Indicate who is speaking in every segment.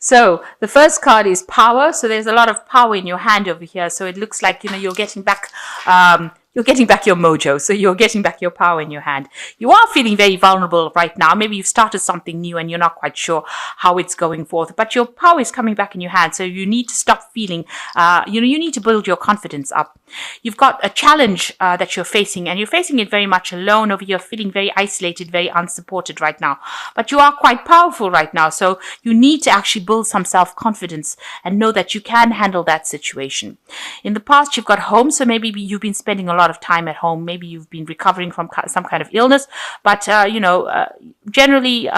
Speaker 1: So the first card is power. So there's a lot of power in your hand over here. So it looks like, you're getting back, your mojo. So you're getting back your power in your hand. You are feeling very vulnerable right now. Maybe you've started something new and you're not quite sure how it's going forth, but your power is coming back in your hand. So you need to stop feeling, you need to build your confidence up. You've got a challenge that you're facing, and you're facing it very much alone over here, feeling very isolated, very unsupported right now. But you are quite powerful right now. So you need to actually build some self-confidence and know that you can handle that situation. In the past, you've got home. So maybe you've been spending a lot of time at home. Maybe you've been recovering from some kind of illness, but, generally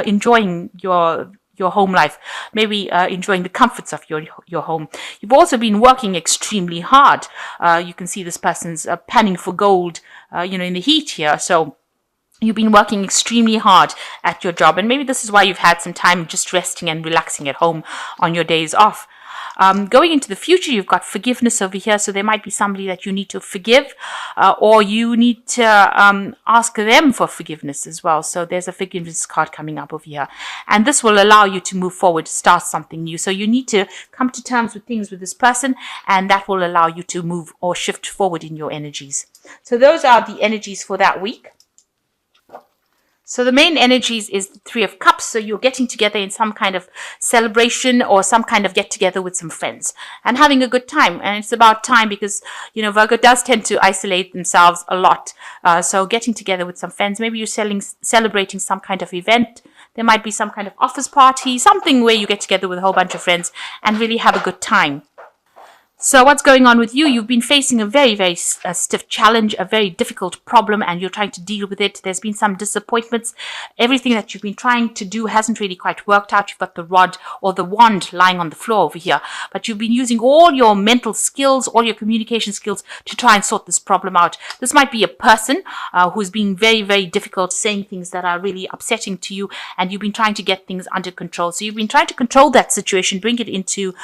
Speaker 1: enjoying your home life, maybe enjoying the comforts of your home. You've also been working extremely hard. You can see this person's panning for gold, in the heat here. So you've been working extremely hard at your job, and maybe this is why you've had some time just resting and relaxing at home on your days off. Going into the future, you've got forgiveness over here. So there might be somebody that you need to forgive, or you need to ask them for forgiveness as well. So there's a forgiveness card coming up over here. And this will allow you to move forward, start something new. So you need to come to terms with things with this person, and that will allow you to move or shift forward in your energies. So those are the energies for that week. So the main energies is the Three of Cups. So you're getting together in some kind of celebration or some kind of get together with some friends and having a good time. And it's about time because, Virgo does tend to isolate themselves a lot. So getting together with some friends, maybe you're celebrating some kind of event. There might be some kind of office party, something where you get together with a whole bunch of friends and really have a good time. So what's going on with you? You've been facing a very, very stiff challenge, a very difficult problem, and you're trying to deal with it. There's been some disappointments. Everything that you've been trying to do hasn't really quite worked out. You've got the rod or the wand lying on the floor over here, but you've been using all your mental skills, all your communication skills to try and sort this problem out. This might be a person who's been very, very difficult, saying things that are really upsetting to you, and you've been trying to get things under control. So you've been trying to control that situation, bring it into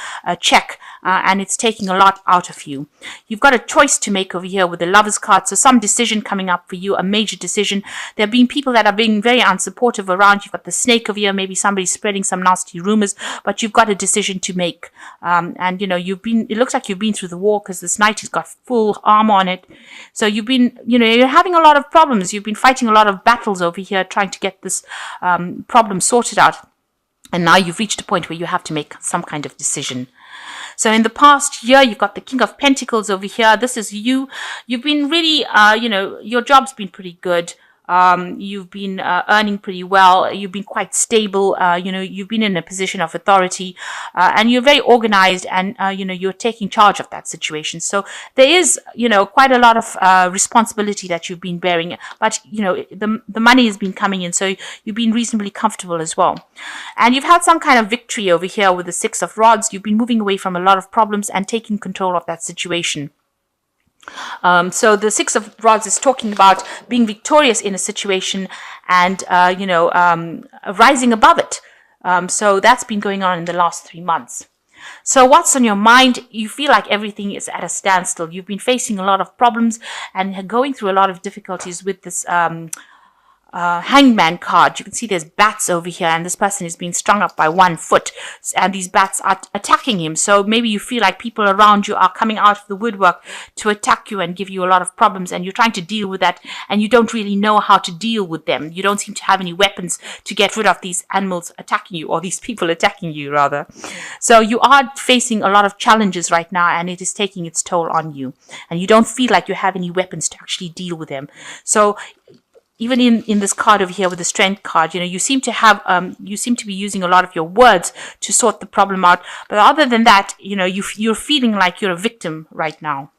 Speaker 1: check, and it's taking a lot out of you. You've got a choice to make over here with the Lovers card. So some decision coming up for you, a major decision. There have been people that are being very unsupportive around. You've got the Snake over here. Maybe somebody's spreading some nasty rumors, but you've got a decision to make. And it looks like you've been through the war because this Knight has got full armor on it. So you've been, you're having a lot of problems. You've been fighting a lot of battles over here, trying to get this problem sorted out. And now you've reached a point where you have to make some kind of decision. So in the past year, you've got the King of Pentacles over here. This is you. You've been really, your job's been pretty good. You've been earning pretty well. You've been quite stable. You've been in a position of authority, and you're very organized, and you're taking charge of that situation. So there is, quite a lot of responsibility that you've been bearing, but the money has been coming in, so you've been reasonably comfortable as well. And you've had some kind of victory over here with the Six of Rods. You've been moving away from a lot of problems and taking control of that situation. So the Six of Rods is talking about being victorious in a situation and, rising above it. So that's been going on in the last 3 months. So what's on your mind? You feel like everything is at a standstill. You've been facing a lot of problems and going through a lot of difficulties with this Hangman card. You can see there's bats over here, and this person is being strung up by one foot, and these bats are attacking him. So maybe you feel like people around you are coming out of the woodwork to attack you and give you a lot of problems, and you're trying to deal with that, and you don't really know how to deal with them. You don't seem to have any weapons to get rid of these animals attacking you, or these people attacking you rather. So you are facing a lot of challenges right now, and it is taking its toll on you, and you don't feel like you have any weapons to actually deal with them. So even in this card over here with the Strength card, you seem to be using a lot of your words to sort the problem out. But other than that, you're feeling like you're a victim right now.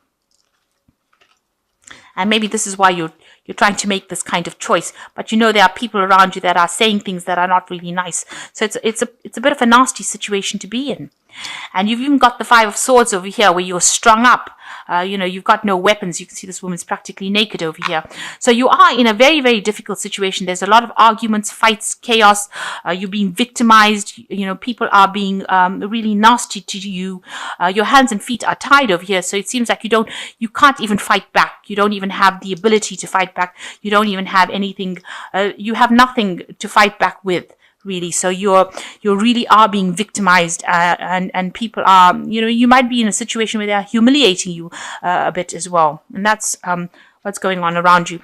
Speaker 1: And maybe this is why you're trying to make this kind of choice. But there are people around you that are saying things that are not really nice. So it's a bit of a nasty situation to be in. And you've even got the Five of Swords over here where you're strung up. You've got no weapons. You can see this woman's practically naked over here. So you are in a very, very difficult situation. There's a lot of arguments, fights, chaos. You're being victimized. People are being really nasty to you. Your hands and feet are tied over here. So it seems like you can't even fight back. You don't even have the ability to fight back. You don't even have anything. You have nothing to fight back with really. So you really are being victimized, and people are, you might be in a situation where they are humiliating you a bit as well. And that's what's going on around you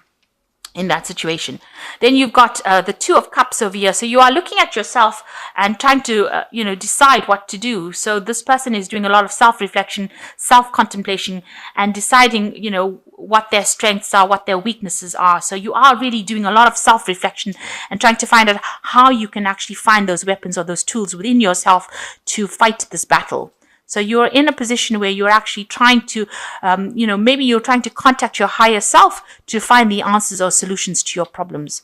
Speaker 1: in that situation. Then you've got the Two of Cups over here. So you are looking at yourself and trying to, decide what to do. So this person is doing a lot of self-reflection, self-contemplation, and deciding, what their strengths are, what their weaknesses are. So you are really doing a lot of self-reflection and trying to find out how you can actually find those weapons or those tools within yourself to fight this battle. So you're in a position where you're actually trying to, maybe you're trying to contact your higher self to find the answers or solutions to your problems.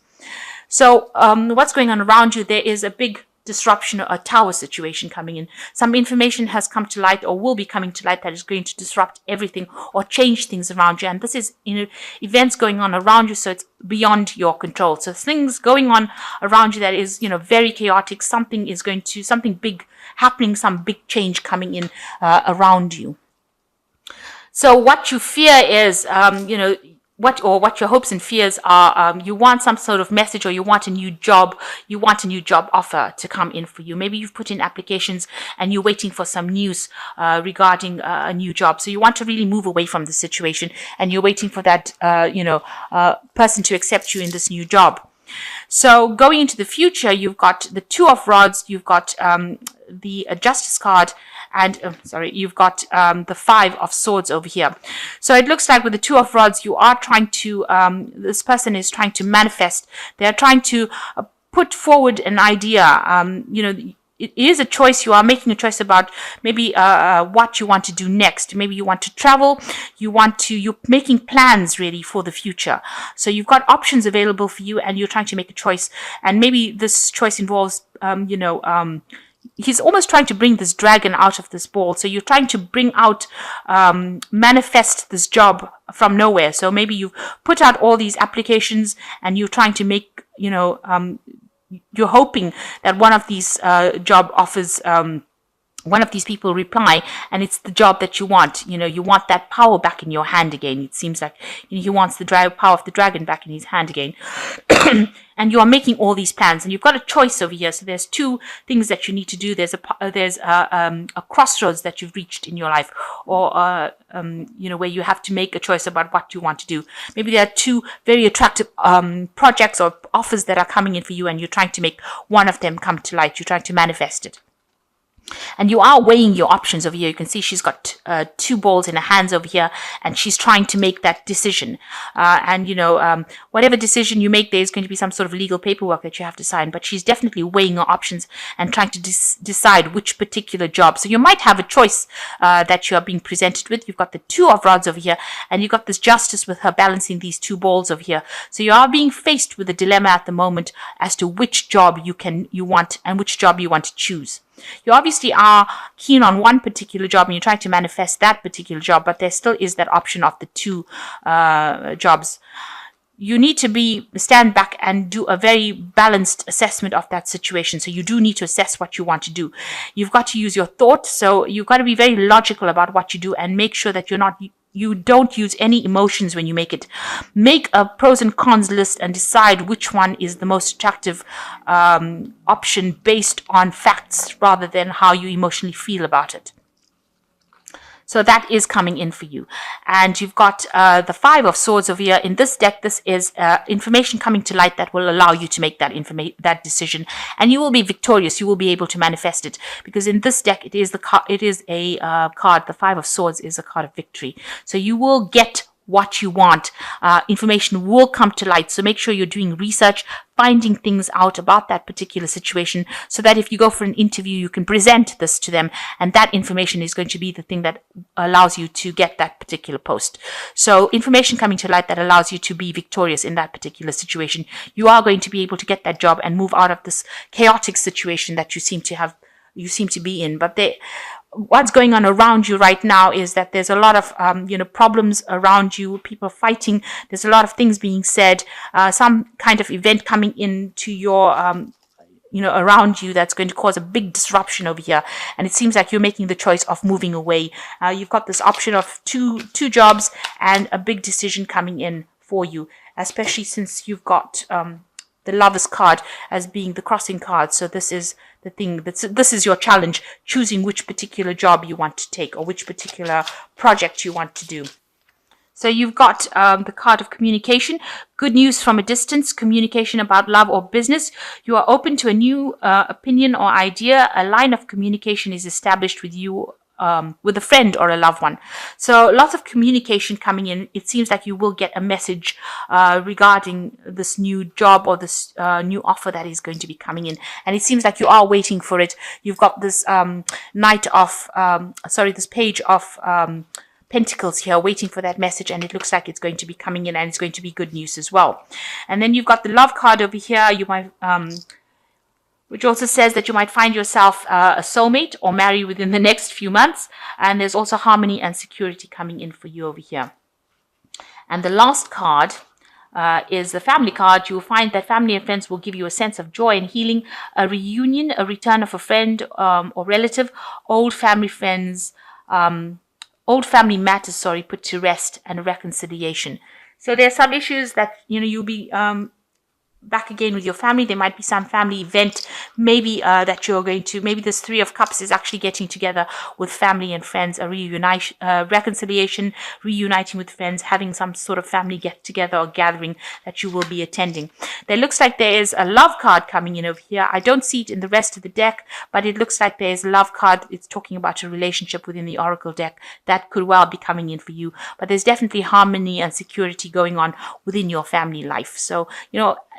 Speaker 1: So what's going on around you? There is a big disruption, a tower situation coming in. Some information has come to light or will be coming to light that is going to disrupt everything or change things around you. And this is, events going on around you, so it's beyond your control. So things going on around you that is, very chaotic. Something big happening, some big change coming in around you. So what you fear is, what your hopes and fears are. You want some sort of message, or you want a new job offer to come in for you. Maybe you've put in applications and you're waiting for some news regarding a new job. So you want to really move away from the situation, and you're waiting for that person to accept you in this new job. So going into the future, you've got the Two of Rods, you've got the Justice card, and you've got the Five of Swords over here. So it looks like with the Two of Rods, you are trying to, this person is trying to manifest. They're trying to put forward an idea. It is a choice. You are making a choice about maybe what you want to do next. Maybe you want to travel. You're making plans really for the future. So you've got options available for you, and you're trying to make a choice. And maybe this choice involves, he's almost trying to bring this dragon out of this ball. So you're trying to bring out, manifest this job from nowhere. So maybe you've put out all these applications and you're trying to make, you're hoping that one of these job offers, one of these people reply, and it's the job that you want. You want that power back in your hand again. It seems like he wants the power of the dragon back in his hand again. And you are making all these plans, and you've got a choice over here. So there's two things that you need to do. There's a crossroads that you've reached in your life, or where you have to make a choice about what you want to do. Maybe there are two very attractive projects or offers that are coming in for you, and you're trying to make one of them come to light. You're trying to manifest it. And you are weighing your options over here. You can see she's got two balls in her hands over here, and she's trying to make that decision. Whatever decision you make, there's going to be some sort of legal paperwork that you have to sign. But she's definitely weighing her options and trying to decide which particular job. So you might have a choice that you are being presented with. You've got the Two of Rods over here, and you've got this Justice with her balancing these two balls over here. So you are being faced with a dilemma at the moment as to which job you want and which job you want to choose. You obviously are keen on one particular job and you're trying to manifest that particular job, but there still is that option of the two jobs. You need to stand back and do a very balanced assessment of that situation. So you do need to assess what you want to do. You've got to use your thought. So you've got to be very logical about what you do and make sure that you don't use any emotions when you make it. Make a pros and cons list and decide which one is the most attractive option based on facts rather than how you emotionally feel about it. So that is coming in for you. And you've got the Five of Swords over here. In this deck, this is information coming to light that will allow you to make that decision. And you will be victorious. You will be able to manifest it. Because in this deck, it is a card. The Five of Swords is a card of victory. So you will get what you want. Information will come to light. So make sure you're doing research, finding things out about that particular situation, so that if you go for an interview, you can present this to them, and that information is going to be the thing that allows you to get that particular post. So information coming to light that allows you to be victorious in that particular situation. You are going to be able to get that job and move out of this chaotic situation that you seem to be in. But what's going on around you right now is that there's a lot of problems around you, people fighting. There's a lot of things being said, some kind of event coming into your around you that's going to cause a big disruption over here. And it seems like you're making the choice of moving away. You've got this option of two jobs and a big decision coming in for you, especially since you've got the Lovers card as being the crossing card. So this is the thing, this is your challenge, choosing which particular job you want to take or which particular project you want to do. So you've got the card of communication, good news from a distance, communication about love or business. You are open to a new opinion or idea. A line of communication is established with you, with a friend or a loved one. So lots of communication coming in. It seems like you will get a message regarding this new job or this new offer that is going to be coming in. And it seems like you are waiting for it. You've got this this page of Pentacles here, waiting for that message, and it looks like it's going to be coming in, and it's going to be good news as well. And then you've got the Love card over here. You might, which also says that you might find yourself a soulmate or marry within the next few months. And there's also harmony and security coming in for you over here. And the last card is the Family card. You will find that family and friends will give you a sense of joy and healing, a reunion, a return of a friend or relative, old family matters, put to rest, and a reconciliation. So there are some issues that, you'll be back again with your family. There might be some family event, maybe that you're going to, maybe this Three of Cups is actually getting together with family and friends, a reconciliation, reuniting with friends, having some sort of family get together or gathering that you will be attending. There looks like there is a Love card coming in over here. I don't see it in the rest of the deck, but it looks like there's a Love card. It's talking about a relationship within the Oracle deck that could well be coming in for you. But there's definitely harmony and security going on within your family life. So,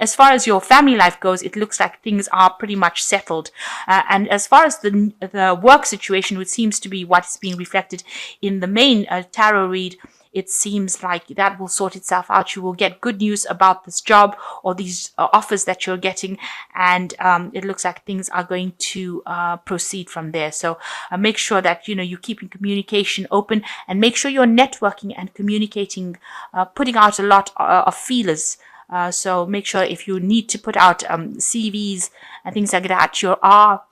Speaker 1: as far as your family life goes, it looks like things are pretty much settled. And as far as the work situation, which seems to be what's being reflected in the main tarot read, it seems like that will sort itself out. You will get good news about this job or these offers that you're getting. And it looks like things are going to proceed from there. So make sure that, you're keeping communication open, and make sure you're networking and communicating, putting out a lot of feelers. So make sure if you need to put out CVs and things like that, you are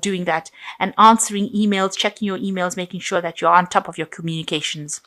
Speaker 1: doing that, and answering emails, checking your emails, making sure that you're on top of your communications.